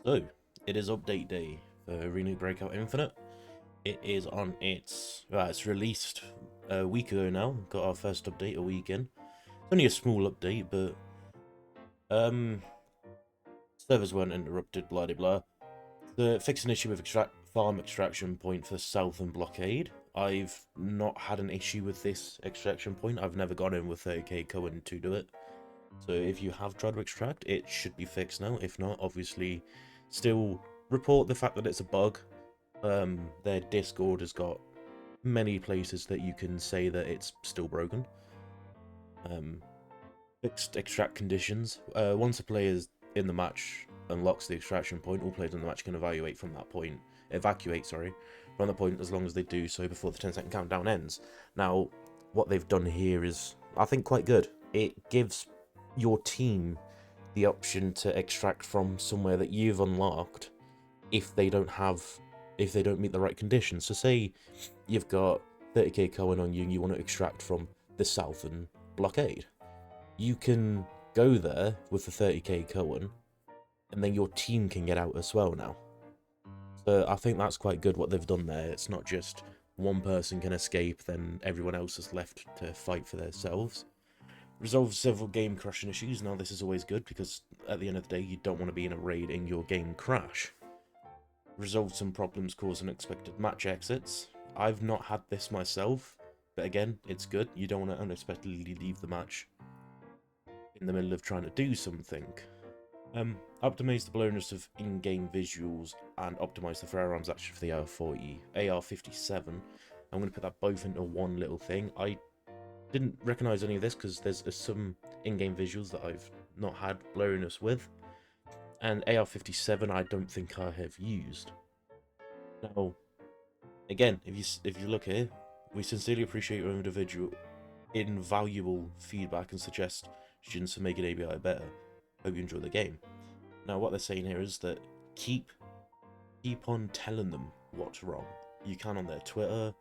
So, it is update day for Renew Breakout Infinite. It is on it's released a week ago now. Got our first update a week in. It's only a small update, but um, servers weren't interrupted. Blah blah blah. The fix an issue with farm extraction point for South and Blockade. I've not had an issue with this extraction point. I've never gone in with 30k Cohen to do it. So if you have tried to extract, it should be fixed now. If not, obviously, still report the fact that it's a bug. Their Discord has got many places that you can say that it's still broken. Fixed extract conditions. Once a player is in the match unlocks the extraction point, all players in the match can evacuate from that point. Evacuate, sorry, from the point as long as they do so before the 10-second countdown ends. Now, what they've done here is, I think, quite good. It gives your team the option to extract from somewhere that you've unlocked if they don't meet the right conditions. So say you've got 30k Cohen on you and you want to extract from the Southern Blockade. You can go there with the 30k Cohen and then your team can get out as well now. So I think that's quite good what they've done there. It's not just one person can escape, then everyone else is left to fight for themselves. Resolve several game crashing issues. Now this is always good because at the end of the day you don't want to be in a raid and your game crash. Resolved some problems causing unexpected match exits. I've not had this myself, but again, it's good. You don't want to unexpectedly leave the match in the middle of trying to do something. Optimize the blurriness of in-game visuals and optimize the firearms action for the AR-57. I'm going to put that both into one little thing. I didn't recognize any of this because there's some in-game visuals that I've not had blurriness with. And AR-57 I don't think I have used. Now, again, if you look here, we sincerely appreciate your individual invaluable feedback and suggestions for making ABI better. Hope you enjoy the game. Now, what they're saying here is that keep on telling them what's wrong. You can on their Twitter,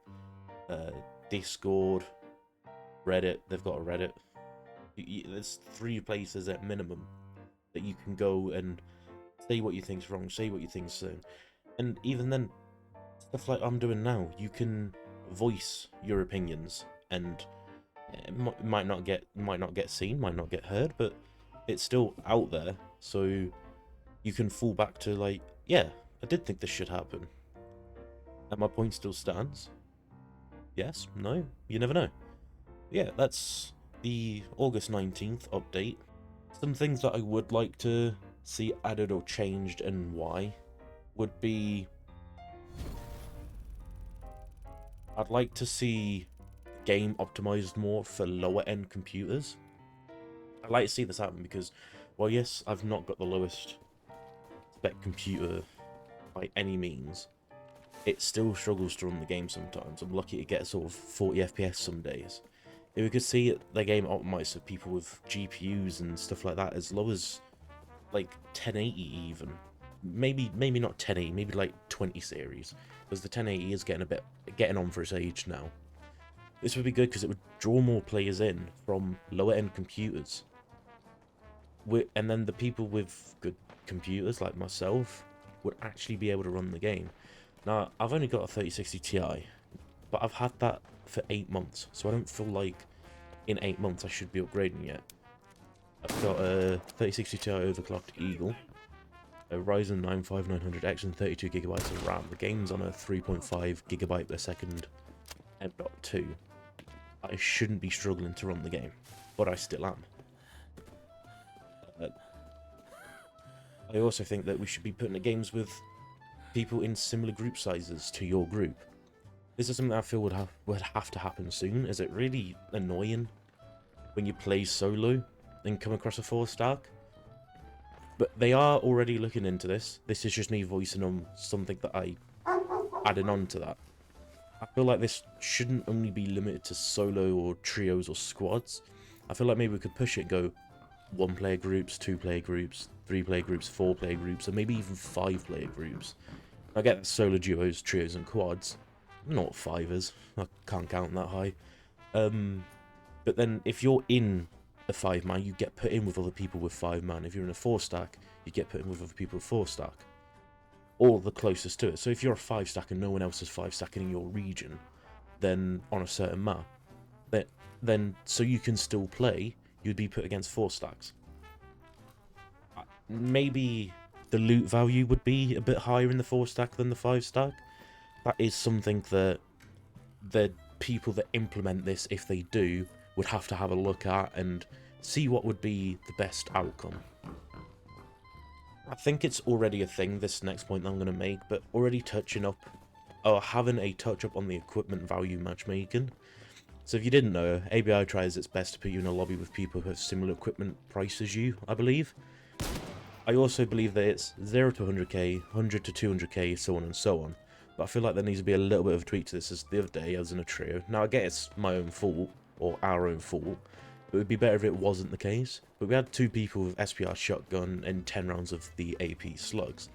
Discord, Reddit. They've got a Reddit. There's 3 places at minimum that you can go and say what you think's wrong, say what you think's wrong. And even then, stuff like I'm doing now, you can voice your opinions, and it might not get seen, might not get heard, but it's still out there, so you can fall back to like, yeah, I did think this should happen, and my point still stands. Yes, no, you never know. Yeah, that's the August 19th update. Some things that I would like to see added or changed and why would be, I'd like to see the game optimized more for lower end computers. I'd like to see this happen because, well, yes, I've not got the lowest spec computer by any means. It still struggles to run the game sometimes. I'm lucky to get sort of 40 FPS some days. If we could see the game optimized for people with GPUs and stuff like that as low as like 1080 even. Maybe not 1080, maybe like 20 series. Because the 1080 is getting on for its age now. This would be good because it would draw more players in from lower end computers. And then the people with good computers like myself would actually be able to run the game. Now, I've only got a 3060 Ti, but I've had that for 8 months, so I don't feel like in 8 months I should be upgrading yet. I've got a 3060 Ti overclocked Eagle, a Ryzen 9 5900X and 32GB of RAM. The game's on a 3.5GB per second M.2. I shouldn't be struggling to run the game, but I still am. I also think that we should be putting the games with people in similar group sizes to your group. This is something I feel would have to happen soon. Is it really annoying when you play solo and come across a 4-stack? But they are already looking into this. This is just me voicing on something that I added on to that. I feel like this shouldn't only be limited to solo or trios or squads. I feel like maybe we could push it, go 1-player groups, 2-player groups, 3-player groups, 4-player groups, and maybe even 5-player groups. I get solo duos, trios, and quads. Not 5ers. I can't count that high. But then if you're in a 5-man, you get put in with other people with 5-man. If you're in a 4-stack, you get put in with other people with 4-stack. or the closest to it. So if you're a 5-stack and no one else is 5-stacking in your region, then on a certain map, then so you can still play, you'd be put against 4-stacks. Maybe the loot value would be a bit higher in the 4-stack than the 5-stack. That is something that the people that implement this, if they do, would have to have a look at and see what would be the best outcome. I think it's already a thing, this next point that I'm going to make, but already touching up, or having a touch-up on the equipment value matchmaking. So if you didn't know, ABI tries its best to put you in a lobby with people who have similar equipment price as you, I believe. I also believe that it's 0 to 100k, 100 to 200k, so on and so on. But I feel like there needs to be a little bit of a tweak to this, as the other day I was in a trio. Now I get it's my own fault, or our own fault, but it would be better if it wasn't the case. But we had 2 people with SPR shotgun and 10 rounds of the AP slugs.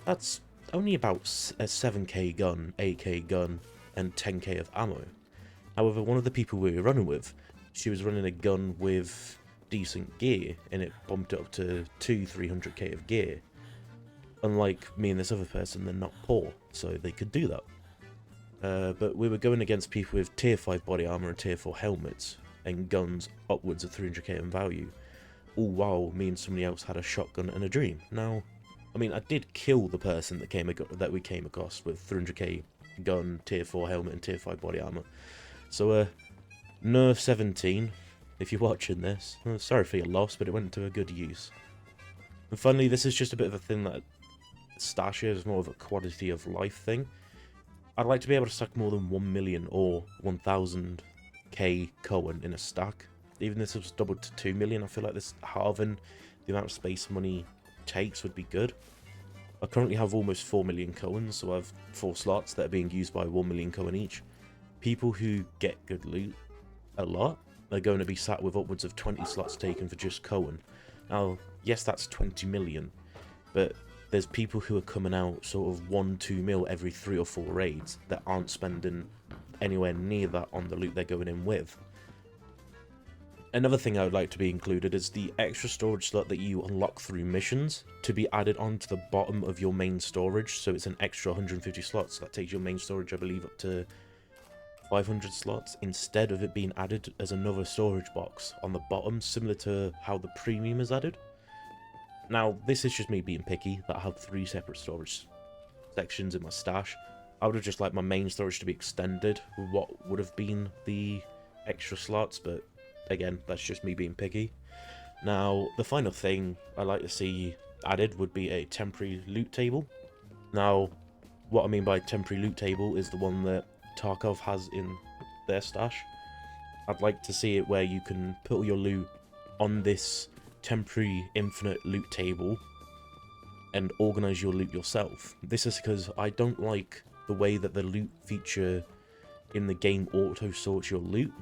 That's only about a 7k gun, 8k gun, and 10k of ammo. However, one of the people we were running with, she was running a gun with decent gear, and it bumped it up to 300k of gear. Unlike me and this other person, they're not poor, so they could do that. But we were going against people with tier 5 body armor and tier 4 helmets, and guns upwards of 300k in value, all while me and somebody else had a shotgun and a dream. Now, I mean, I did kill the person that we came across with 300k gun, tier 4 helmet, and tier 5 body armor. So, Nerf 17, if you're watching this, sorry for your loss, but it went to a good use. And finally, this is just a bit of a thing that Stash is more of a quality of life thing. I'd like to be able to stack more than 1 million or 1000k Cohen in a stack. Even if this was doubled to 2 million, I feel like this halving the amount of space money takes would be good. I currently have almost 4 million Cohens, so I have 4 slots that are being used by 1 million Cohen each. People who get good loot a lot are going to be sat with upwards of 20 slots taken for just Cohen. Now, yes, that's 20 million, but there's people who are coming out sort of 1-2 mil every 3 or 4 raids that aren't spending anywhere near that on the loot they're going in with. Another thing I would like to be included is the extra storage slot that you unlock through missions to be added onto the bottom of your main storage, so it's an extra 150 slots. That takes your main storage, I believe, up to 500 slots, instead of it being added as another storage box on the bottom, similar to how the premium is added. Now, this is just me being picky, that I have 3 separate storage sections in my stash. I would have just liked my main storage to be extended with what would have been the extra slots, but again, that's just me being picky. Now, the final thing I'd like to see added would be a temporary loot table. Now, what I mean by temporary loot table is the one that Tarkov has in their stash. I'd like to see it where you can put all your loot on this temporary infinite loot table and organize your loot yourself. This is because I don't like the way that the loot feature in the game auto sorts your loot.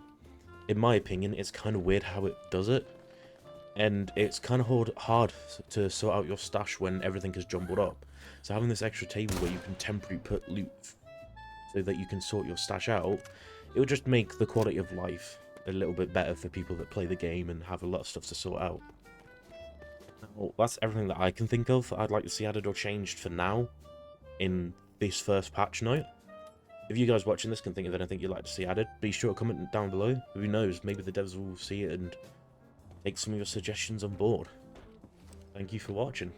In my opinion, it's kind of weird how it does it, and it's kind of hard to sort out your stash when everything is jumbled up. So having this extra table where you can temporarily put loot so that you can sort your stash out, it will just make the quality of life a little bit better for people that play the game and have a lot of stuff to sort out. Now, that's everything that I can think of I'd like to see added or changed for now in this first patch note. If you guys watching this can think of anything you'd like to see added, be sure to comment down below. Who knows, maybe the devs will see it and take some of your suggestions on board. Thank you for watching.